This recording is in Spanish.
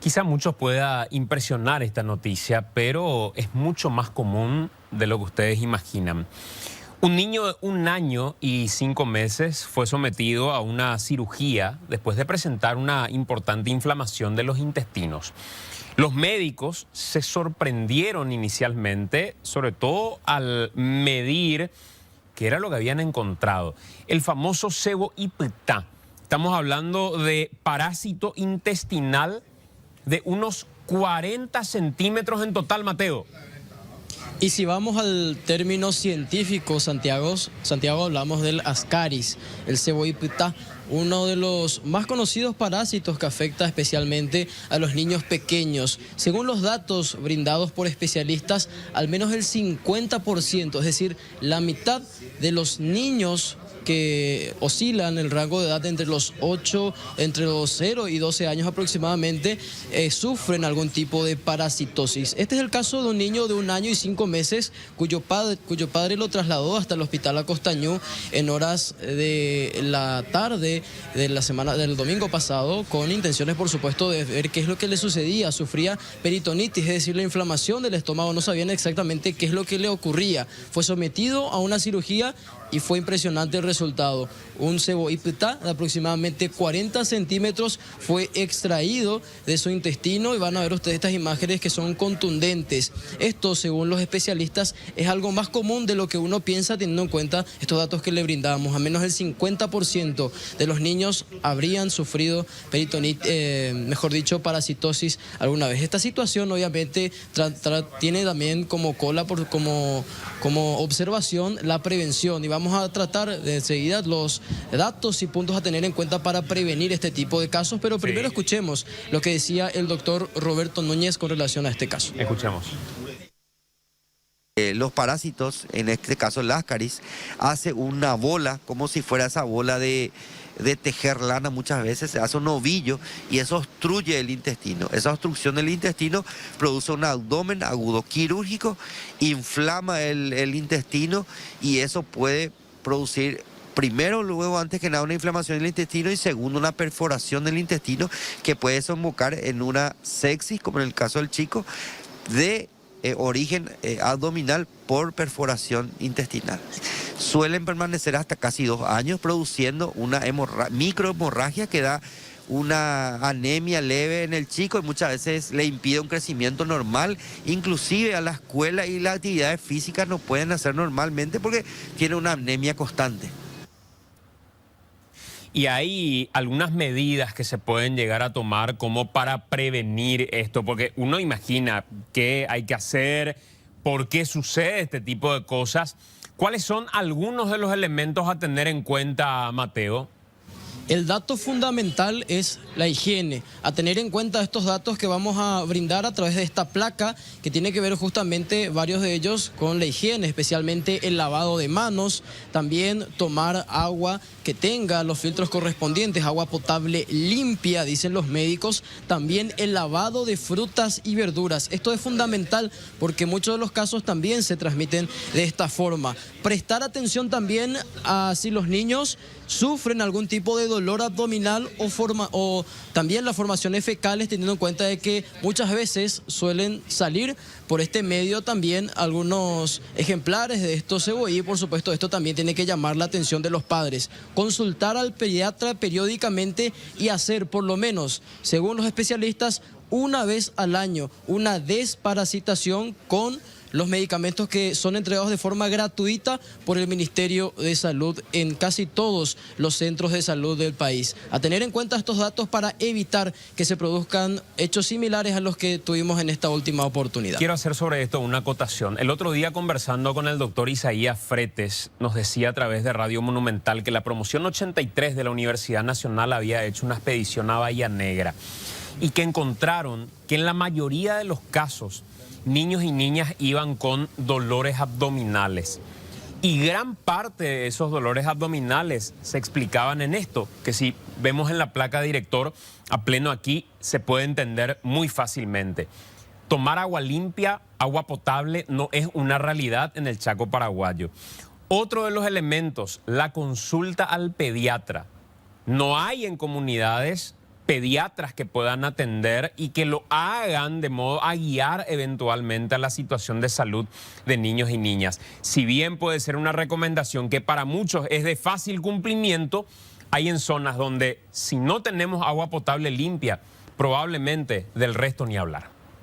Quizá a muchos pueda impresionar esta noticia, pero es mucho más común de lo que ustedes imaginan. Un niño de 1 año y 5 meses fue sometido a una cirugía después de presentar una importante inflamación de los intestinos. Los médicos se sorprendieron inicialmente, sobre todo al medir qué era lo que habían encontrado. El famoso sebo-ipta. Estamos hablando de parásito intestinal de unos 40 centímetros en total, Mateo. Y si vamos al término científico, Santiago, hablamos del Ascaris, el sebo-ipta, uno de los más conocidos parásitos que afecta especialmente a los niños pequeños. Según los datos brindados por especialistas, al menos el 50%, es decir, la mitad de los niños que oscilan en el rango de edad entre los 0 y 12 años aproximadamente, sufren algún tipo de parasitosis. Este es el caso de un niño de 1 año y 5 meses cuyo padre lo trasladó hasta el hospital Acostañú en horas de la tarde de la semana del domingo pasado, con intenciones, por supuesto, de ver qué es lo que le sucedía. Sufría peritonitis, es decir, la inflamación del estómago. No sabían exactamente qué es lo que le ocurría. Fue sometido a una cirugía y fue impresionante el resultado. Un sebo-ipta de aproximadamente 40 centímetros fue extraído de su intestino y van a ver ustedes estas imágenes que son contundentes. Esto, según los especialistas, es algo más común de lo que uno piensa, teniendo en cuenta estos datos que le brindamos. Al menos el 50% de los niños habrían sufrido peritonitis, parasitosis alguna vez. Esta situación obviamente tiene también como como observación la prevención, y vamos a tratar de enseguida los datos y puntos a tener en cuenta para prevenir este tipo de casos, pero primero escuchemos lo que decía el doctor Roberto Núñez con relación a este caso. Escuchemos. Los parásitos, en este caso el Ascaris, hace una bola, como si fuera esa bola de tejer lana. Muchas veces se hace un ovillo y eso obstruye el intestino. Esa obstrucción del intestino produce un abdomen agudo quirúrgico, inflama el intestino, y eso puede producir, primero, luego, antes que nada, una inflamación del intestino, y segundo, una perforación del intestino que puede desembocar en una sepsis, como en el caso del chico, de origen abdominal por perforación intestinal. Suelen permanecer hasta casi 2 años produciendo una microhemorragia que da una anemia leve en el chico y muchas veces le impide un crecimiento normal. Inclusive a la escuela y las actividades físicas no pueden hacer normalmente porque tiene una anemia constante. Y hay algunas medidas que se pueden llegar a tomar como para prevenir esto, porque uno imagina qué hay que hacer, por qué sucede este tipo de cosas. ¿Cuáles son algunos de los elementos a tener en cuenta, Mateo? El dato fundamental es la higiene. A tener en cuenta estos datos que vamos a brindar a través de esta placa, que tiene que ver justamente varios de ellos con la higiene, especialmente el lavado de manos, también tomar agua que tenga los filtros correspondientes, agua potable limpia, dicen los médicos, también el lavado de frutas y verduras. Esto es fundamental porque muchos de los casos también se transmiten de esta forma. Prestar atención también a si los niños sufren algún tipo de dolor abdominal o también las formaciones fecales, teniendo en cuenta de que muchas veces suelen salir por este medio también algunos ejemplares de estos sebo-ipta, y por supuesto esto también tiene que llamar la atención de los padres. Consultar al pediatra periódicamente y hacer por lo menos, según los especialistas, una vez al año una desparasitación con los medicamentos que son entregados de forma gratuita por el Ministerio de Salud en casi todos los centros de salud del país. A tener en cuenta estos datos para evitar que se produzcan hechos similares a los que tuvimos en esta última oportunidad. Quiero hacer sobre esto una acotación. El otro día, conversando con el doctor Isaías Fretes, nos decía a través de Radio Monumental que la promoción 83 de la Universidad Nacional había hecho una expedición a Bahía Negra y que encontraron que en la mayoría de los casos niños y niñas iban con dolores abdominales. Y gran parte de esos dolores abdominales se explicaban en esto, que si vemos en la placa director a pleno aquí, se puede entender muy fácilmente. Tomar agua limpia, agua potable, no es una realidad en el Chaco paraguayo. Otro de los elementos, la consulta al pediatra. No hay en comunidades pediatras que puedan atender y que lo hagan de modo a guiar eventualmente a la situación de salud de niños y niñas. Si bien puede ser una recomendación que para muchos es de fácil cumplimiento, hay en zonas donde si no tenemos agua potable limpia, probablemente del resto ni hablar.